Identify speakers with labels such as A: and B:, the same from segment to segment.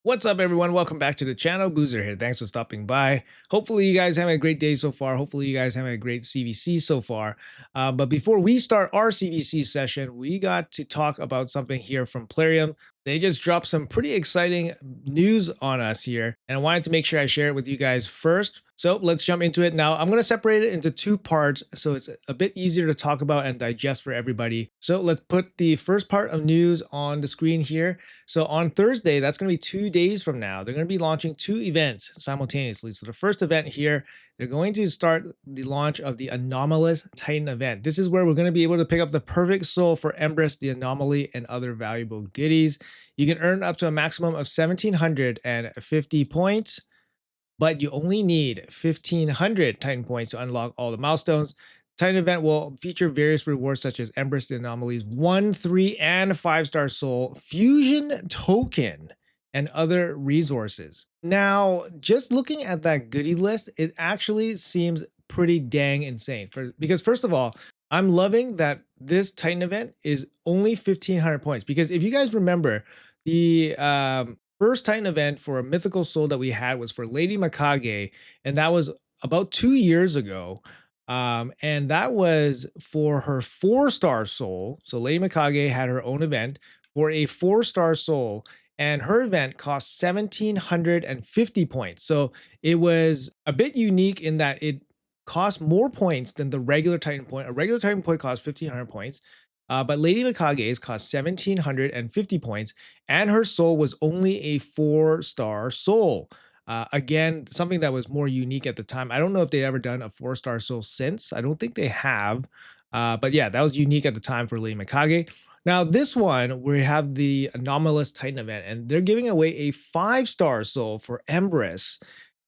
A: What's up, everyone? Welcome back to the channel. Boozer here. Thanks for stopping by. Hopefully, you guys having a great day so far. Hopefully, you guys having a great CVC so far. But before we start our CVC session, we got to talk about something here from Plarium. They just dropped some pretty exciting news on us here, and I wanted to make sure I share it with you guys first. So let's jump into it now. I'm going to separate it into two parts so it's a bit easier to talk about and digest for everybody. So let's put the first part of news on the screen here. So on Thursday, that's going to be 2 days from now, they're going to be launching two events simultaneously. So the first event here, they're going to start the launch of the Anomalous Titan event. This is where we're going to be able to pick up the perfect soul for Empress, the Anomaly, and other valuable goodies. You can earn up to a maximum of 1,750 points, but you only need 1,500 Titan points to unlock all the milestones. Titan event will feature various rewards such as Empress the Anomalies 1, 3, and 5-star soul, fusion token, and other resources. Now, just looking at that goodie list, it actually seems pretty dang insane. Because first of all, I'm loving that this Titan event is only 1,500 points. Because if you guys remember, the first Titan event for a mythical soul that we had was for Lady Mikage, and that was about 2 years ago. And that was for her 4-star soul. So Lady Mikage had her own event for a 4-star soul, and her event cost 1,750 points. So it was a bit unique in that it cost more points than the regular Titan point. A regular Titan point costs 1,500 points. But Lady Mikage's cost 1,750 points, and her soul was only a 4-star soul. Again, something that was more unique at the time. I don't know if they've ever done a 4-star soul since. I don't think they have. But yeah, that was unique at the time for Lady Mikage. Now, this one, we have the Anomalous Titan event, and they're giving away a 5-star soul for Empress,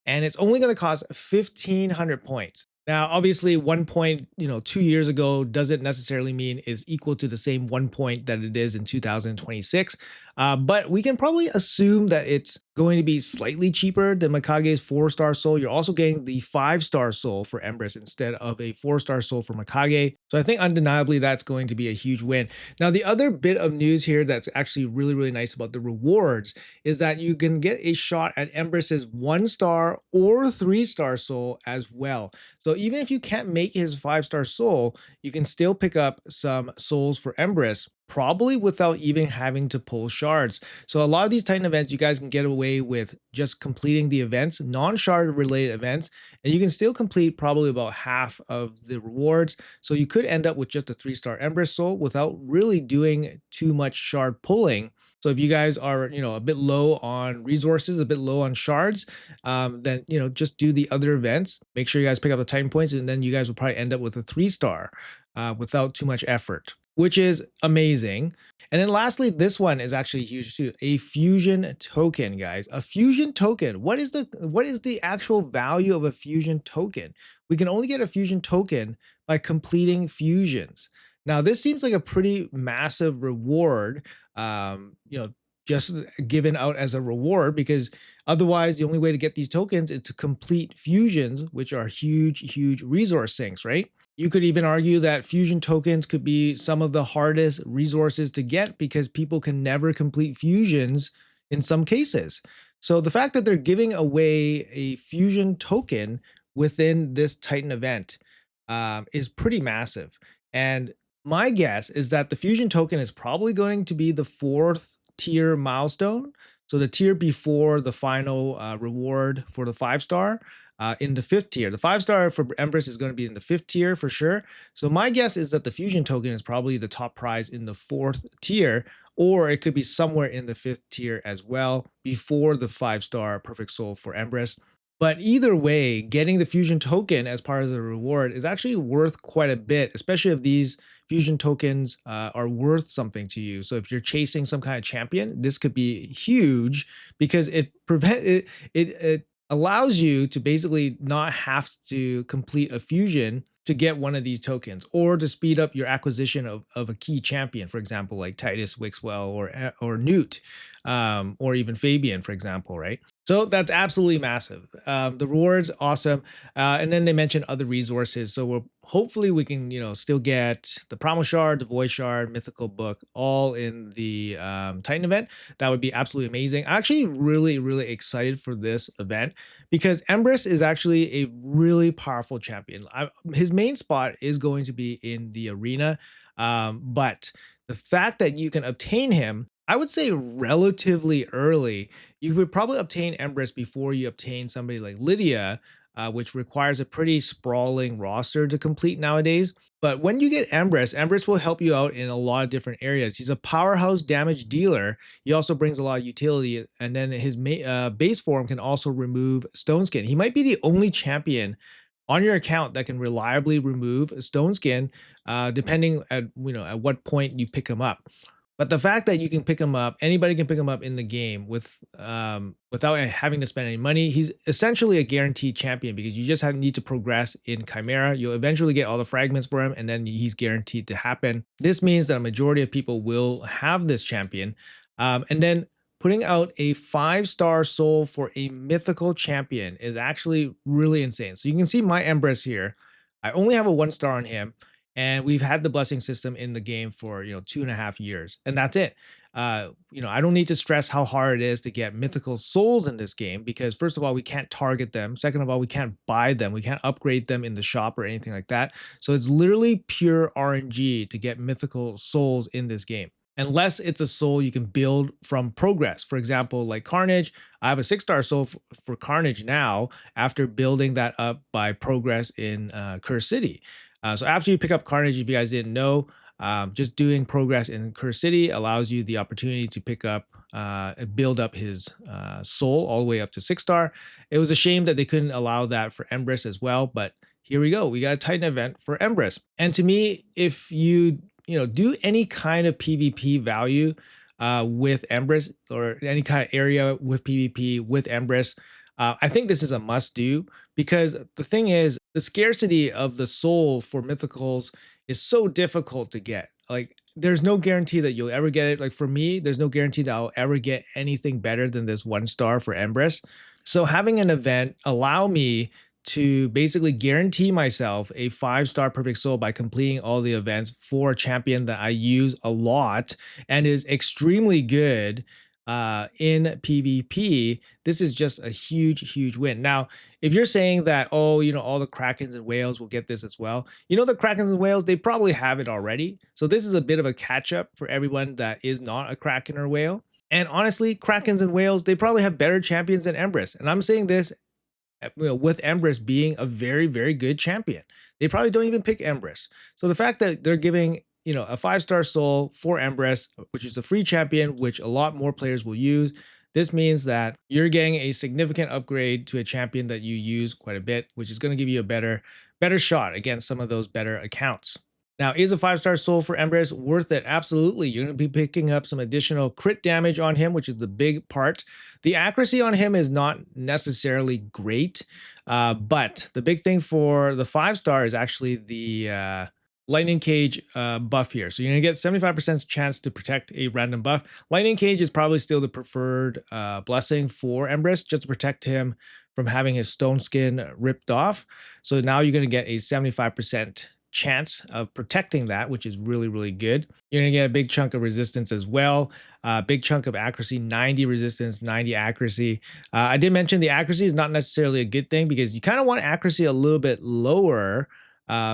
A: and it's only going to cost 1,500 points. Now, obviously, 1 point, 2 years ago doesn't necessarily mean is equal to the same 1 point that it is in 2026. But we can probably assume that it's going to be slightly cheaper than Mikage's 4-star soul. You're also getting the 5-star soul for Empress instead of a 4-star soul for Mikage. So I think undeniably that's going to be a huge win. Now, the other bit of news here that's actually really, really nice about the rewards is that you can get a shot at Empress's 1-star or 3-star soul as well. So even if you can't make his 5-star soul, you can still pick up some souls for Empress, probably without even having to pull shards. So a lot of these Titan events, you guys can get away with just completing the events, non-shard related events, and you can still complete probably about half of the rewards. So you could end up with just a 3-star Empress soul without really doing too much shard pulling. So if you guys are, a bit low on resources, a bit low on shards, then, just do the other events. Make sure you guys pick up the Titan points, and then you guys will probably end up with a 3-star without too much effort, which is amazing. And then lastly, this one is actually huge too. A fusion token, guys. A fusion token. What is the actual value of a fusion token? We can only get a fusion token by completing fusions. Now, this seems like a pretty massive reward, just given out as a reward, because otherwise the only way to get these tokens is to complete fusions, which are huge, huge resource sinks, right? You could even argue that fusion tokens could be some of the hardest resources to get because people can never complete fusions in some cases. So the fact that they're giving away a fusion token within this Titan event is pretty massive. And my guess is that the fusion token is probably going to be the 4th tier milestone. So the tier before the final reward for the 5-star. In the 5th tier. The 5-star for Empress is going to be in the 5th tier for sure. So my guess is that the fusion token is probably the top prize in the 4th tier, or it could be somewhere in the 5th tier as well before the 5-star perfect soul for Empress. But either way, getting the fusion token as part of the reward is actually worth quite a bit, especially if these fusion tokens are worth something to you. So if you're chasing some kind of champion, this could be huge because it allows you to basically not have to complete a fusion to get one of these tokens, or to speed up your acquisition of a key champion, for example, like Titus Wixwell or Newt, or even Fabian, for example, right? So that's absolutely massive. The rewards awesome, and then they mentioned other resources. So we'll hopefully we can still get the Primal Shard, the Void Shard, Mythical Book, all in the Titan event. That would be absolutely amazing. I'm actually really excited for this event because Empress is actually a really powerful champion. His main spot is going to be in the arena, but the fact that you can obtain him, I would say relatively early, you would probably obtain Empress before you obtain somebody like Lydia, which requires a pretty sprawling roster to complete nowadays. But when you get Empress, Empress will help you out in a lot of different areas. He's a powerhouse damage dealer. He also brings a lot of utility, and then his base form can also remove Stone Skin. He might be the only champion on your account that can reliably remove Stone Skin, depending at at what point you pick him up. But the fact that you can pick him up, anybody can pick him up in the game without having to spend any money. He's essentially a guaranteed champion because you just need to progress in Chimera. You'll eventually get all the fragments for him, and then he's guaranteed to happen. This means that a majority of people will have this champion. And then putting out a 5-star soul for a mythical champion is actually really insane. So you can see my Empress here. I only have a 1-star on him, and we've had the blessing system in the game for 2.5 years, and that's it. I don't need to stress how hard it is to get mythical souls in this game because first of all, we can't target them. Second of all, we can't buy them. We can't upgrade them in the shop or anything like that. So it's literally pure RNG to get mythical souls in this game. Unless it's a soul you can build from progress. For example, like Carnage, I have a 6-star soul for Carnage now after building that up by progress in Curse City. So after you pick up Carnage, if you guys didn't know, just doing progress in Curse City allows you the opportunity to pick up and build up his soul all the way up to 6-star. It was a shame that they couldn't allow that for Empress as well, but here we go. We got a Titan event for Empress. And to me, if you do any kind of PvP value with Empress or any kind of area with PvP with Empress, I think this is a must do because the thing is, the scarcity of the soul for mythicals is so difficult to get. Like, there's no guarantee that you'll ever get it. Like, for me, there's no guarantee that I'll ever get anything better than this 1-star for Empress. So having an event allow me to basically guarantee myself a 5-star perfect soul by completing all the events for a champion that I use a lot and is extremely good in PvP. This is just a huge win. Now, if you're saying that, oh, all the Krakens and whales will get this as well, the Krakens and whales, they probably have it already. So this is a bit of a catch up for everyone that is not a Kraken or whale. And honestly, Krakens and whales, they probably have better champions than Empress. And I'm saying this with Empress being a very good champion. They probably don't even pick Empress. So the fact that they're giving a 5-star soul for Empress, which is a free champion, which a lot more players will use, this means that you're getting a significant upgrade to a champion that you use quite a bit, which is going to give you a better shot against some of those better accounts. Now, is a 5-star soul for Empress worth it? Absolutely. You're going to be picking up some additional crit damage on him, which is the big part. The accuracy on him is not necessarily great, but the big thing for the 5-star is actually the Lightning Cage buff here. So you're going to get 75% chance to protect a random buff. Lightning Cage is probably still the preferred blessing for Empress, just to protect him from having his stone skin ripped off. So now you're going to get a 75% chance of protecting that, which is really good. You're going to get a big chunk of resistance as well. Big chunk of accuracy, 90 resistance, 90 accuracy. I did mention the accuracy is not necessarily a good thing because you kind of want accuracy a little bit lower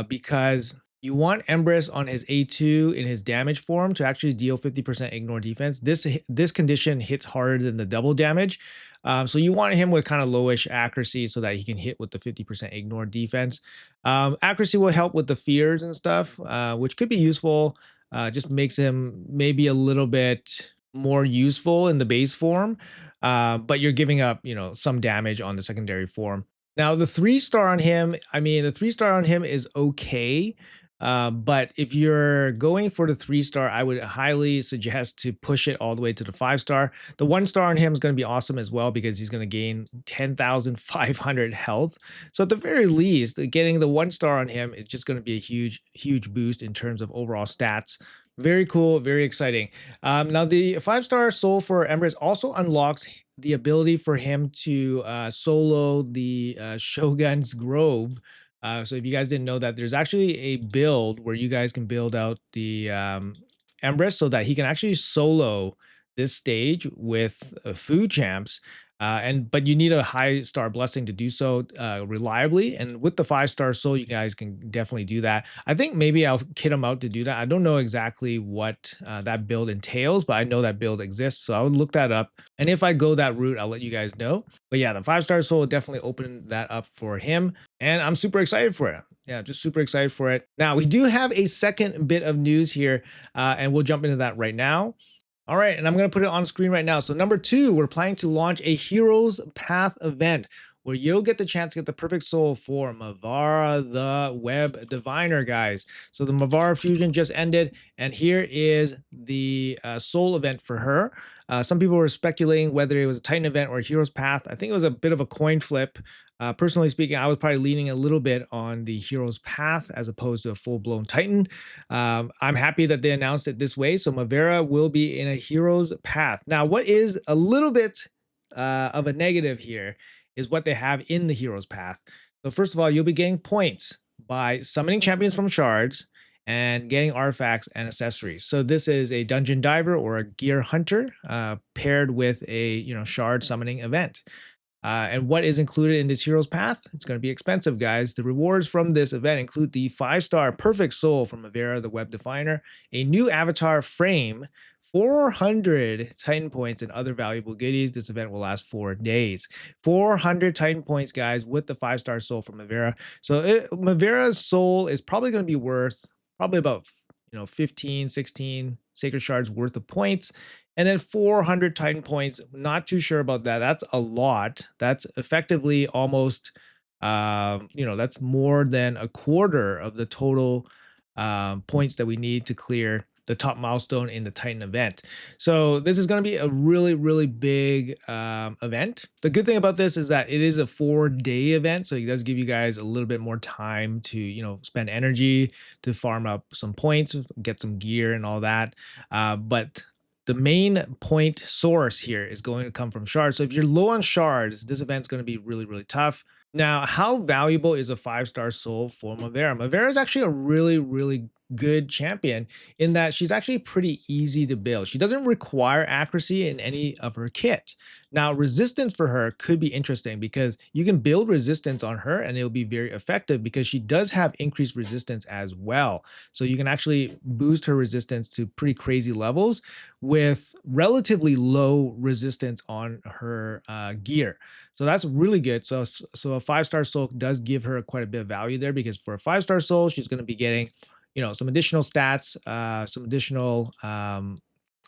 A: because you want Empress on his A2 in his damage form to actually deal 50% ignore defense. This condition hits harder than the double damage. So you want him with kind of lowish accuracy so that he can hit with the 50% ignore defense. Accuracy will help with the fears and stuff, which could be useful. Just makes him maybe a little bit more useful in the base form. But you're giving up, some damage on the secondary form. Now, the 3-star on him, the 3-star on him is okay. But if you're going for the 3-star, I would highly suggest to push it all the way to the 5-star. The 1-star on him is going to be awesome as well because he's going to gain 10,500 health. So at the very least, getting the 1-star on him is just going to be a huge boost in terms of overall stats. Very cool, very exciting. Now the 5-star soul for Empress also unlocks the ability for him to solo the Shogun's Grove. So if you guys didn't know that, there's actually a build where you guys can build out the Empress so that he can actually solo this stage with food champs. And but you need a high star blessing to do so reliably. And with the 5-star soul, you guys can definitely do that. I think maybe I'll kit him out to do that. I don't know exactly what that build entails, but I know that build exists, so I would look that up. And if I go that route, I'll let you guys know. But yeah, the 5-star soul will definitely open that up for him, and I'm super excited for it. Yeah, just super excited for it. Now we do have a second bit of news here, and we'll jump into that right now. All right, and I'm going to put it on screen right now. So number 2, we're planning to launch a Heroes Path event where you'll get the chance to get the perfect soul for Mavara the Web Diviner, guys. So the Mavara fusion just ended, and here is the soul event for her. Some people were speculating whether it was a Titan event or a Heroes Path. I think it was a bit of a coin flip. Personally speaking, I was probably leaning a little bit on the Heroes Path as opposed to a full-blown Titan. I'm happy that they announced it this way. So Mavara will be in a Heroes Path. Now, what is a little bit of a negative here is what they have in the Heroes Path. So first of all, you'll be getting points by summoning champions from shards and getting artifacts and accessories. So this is a dungeon diver or a gear hunter paired with a shard summoning event. And what is included in this Heroes Path? It's going to be expensive, guys. The rewards from this event include the 5-star Perfect Soul from Mavara, the Web Definer, a new avatar frame, 400 Titan points, and other valuable goodies. This event will last 4 days. 400 Titan points, guys, with the 5-star soul from Mavara. So Mavara's soul is probably going to be worth probably about 15, 16 sacred shards worth of points. And then 400 Titan points, not too sure about that. That's a lot. That's effectively almost, that's more than a quarter of the total points that we need to clear the top milestone in the Titan event. So this is going to be a really, really big event. The good thing about this is that it is a 4-day event. So it does give you guys a little bit more time to, spend energy to farm up some points, get some gear and all that. But the main point source here is going to come from shards. So if you're low on shards, this event's going to be really, really tough. Now, how valuable is a 5-star soul for Mavara? Mavara is actually a really, really good champion in that she's actually pretty easy to build. She doesn't require accuracy in any of her kit. Now, resistance for her could be interesting because you can build resistance on her and it'll be very effective because she does have increased resistance as well. So you can actually boost her resistance to pretty crazy levels with relatively low resistance on her gear. So that's really good. So a 5-star soul does give her quite a bit of value there because for a 5-star soul, she's going to be getting some additional stats, some additional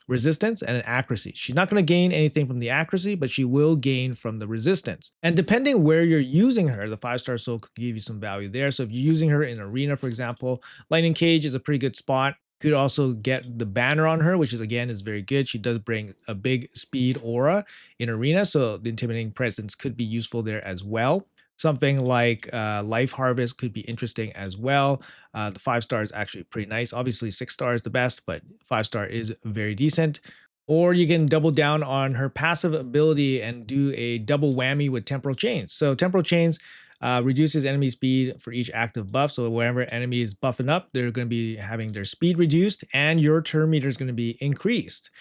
A: resistance, and an accuracy. She's not going to gain anything from the accuracy, but she will gain from the resistance. And depending where you're using her, the 5-star soul could give you some value there. So if you're using her in arena, for example, Lightning Cage is a pretty good spot. Could also get the banner on her, which is very good. She does bring a big speed aura in arena, so the intimidating presence could be useful there as well. Something like Life Harvest could be interesting as well. The 5-star is actually pretty nice. Obviously, 6-star is the best, but 5-star is very decent. Or you can double down on her passive ability and do a double whammy with Temporal Chains. So Temporal Chains reduces enemy speed for each active buff. So whenever enemy is buffing up, they're going to be having their speed reduced and your turn meter is going to be increased.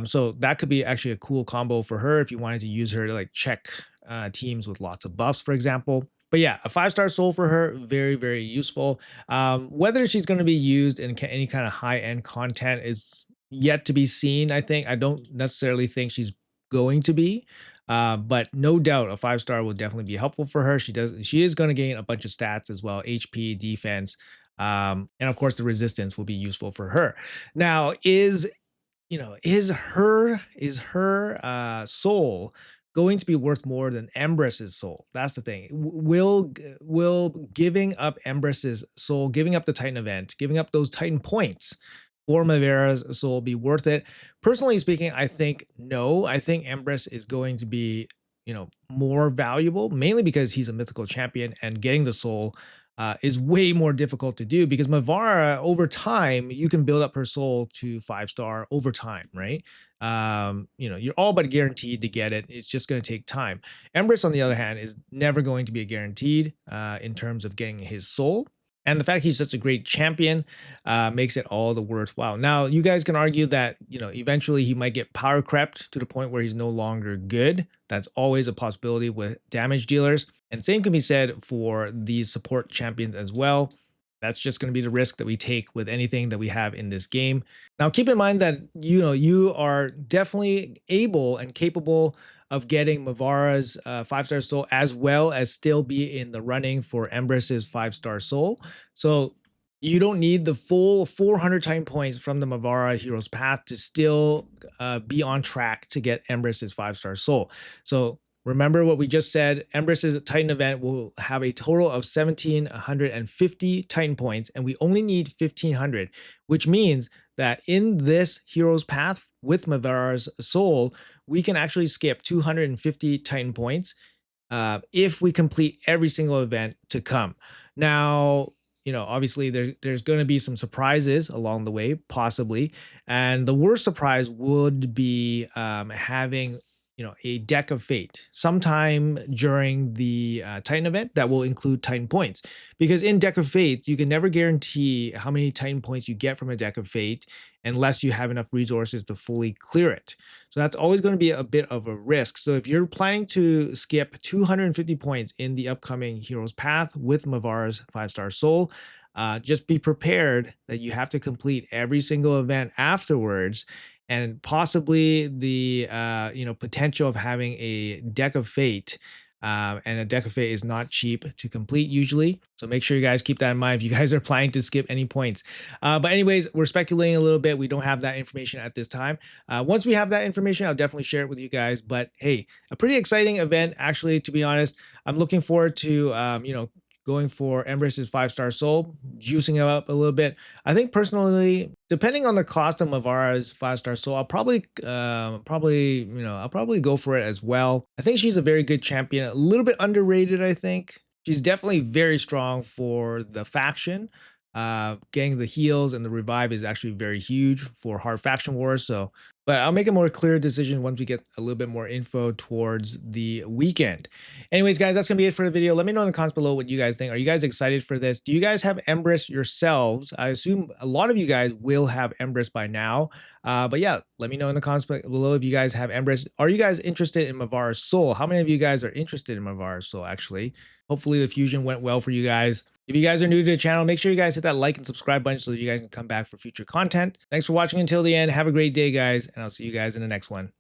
A: So that could be actually a cool combo for her if you wanted to use her to like check teams with lots of buffs, for example. But yeah, a 5-star soul for her, very, very useful. Whether she's going to be used in any kind of high-end content is yet to be seen, I think. I don't necessarily think she's going to be. But no doubt a 5-star will definitely be helpful for her. She is going to gain a bunch of stats as well, HP, defense, and of course the resistance will be useful for her. Now, is her soul going to be worth more than Empress's soul? That's the thing. Will giving up Empress's soul, giving up the Titan event, giving up those Titan points for Mavara's soul be worth it? Personally speaking, I think no. I think Empress is going to be, more valuable, mainly because he's a mythical champion and getting the soul is way more difficult to do because Mavara, over time, you can build up her soul to 5-star over time, right? You're all but guaranteed to get it. It's just going to take time. Empress, on the other hand, is never going to be guaranteed in terms of getting his soul. And the fact he's such a great champion makes it all the worthwhile. Now, you guys can argue that, eventually he might get power crept to the point where he's no longer good. That's always a possibility with damage dealers. And same can be said for these support champions as well. That's just going to be the risk that we take with anything that we have in this game. Now, keep in mind that, you are definitely able and capable of getting Mavara's 5-star soul, as well as still be in the running for Empress's 5-star soul. So you don't need the full 400 time points from the Mavara Hero's Path to still be on track to get Empress's 5-star soul. So remember what we just said. Empress's Titan event will have a total of 1,750 Titan points, and we only need 1,500, which means that in this Hero's Path with Mavara's soul, we can actually skip 250 Titan points if we complete every single event to come. Now, obviously there's going to be some surprises along the way, possibly. And the worst surprise would be having a deck of fate sometime during the Titan event that will include Titan points, because in deck of fate you can never guarantee how many Titan points you get from a deck of fate unless you have enough resources to fully clear it. So that's always going to be a bit of a risk. So if you're planning to skip 250 points in the upcoming Hero's Path with Mavara's 5-star soul, just be prepared that you have to complete every single event afterwards, and possibly the potential of having a deck of fate. And a deck of fate is not cheap to complete usually. So make sure you guys keep that in mind if you guys are planning to skip any points. But anyways, we're speculating a little bit. We don't have that information at this time. Once we have that information, I'll definitely share it with you guys. But hey, a pretty exciting event, actually, to be honest. I'm looking forward to, going for Empress's 5-star soul, juicing it up a little bit. I think personally, depending on the cost of Mavara's 5-star soul, I'll probably go for it as well. I think she's a very good champion, a little bit underrated, I think. She's definitely very strong for the faction. Getting the heals and the revive is actually very huge for hard faction wars. So, but I'll make a more clear decision once we get a little bit more info towards the weekend. Anyways, guys, that's gonna be it for the video. Let me know in the comments below what you guys think. Are you guys excited for this? Do you guys have Empress yourselves? I assume a lot of you guys will have Empress by now. But yeah, let me know in the comments below if you guys have Empress. Are you guys interested in Mavara's soul? How many of you guys are interested in Mavara's soul, actually? Hopefully the fusion went well for you guys. If you guys are new to the channel, make sure you guys hit that like and subscribe button so that you guys can come back for future content. Thanks for watching until the end. Have a great day, guys, and I'll see you guys in the next one.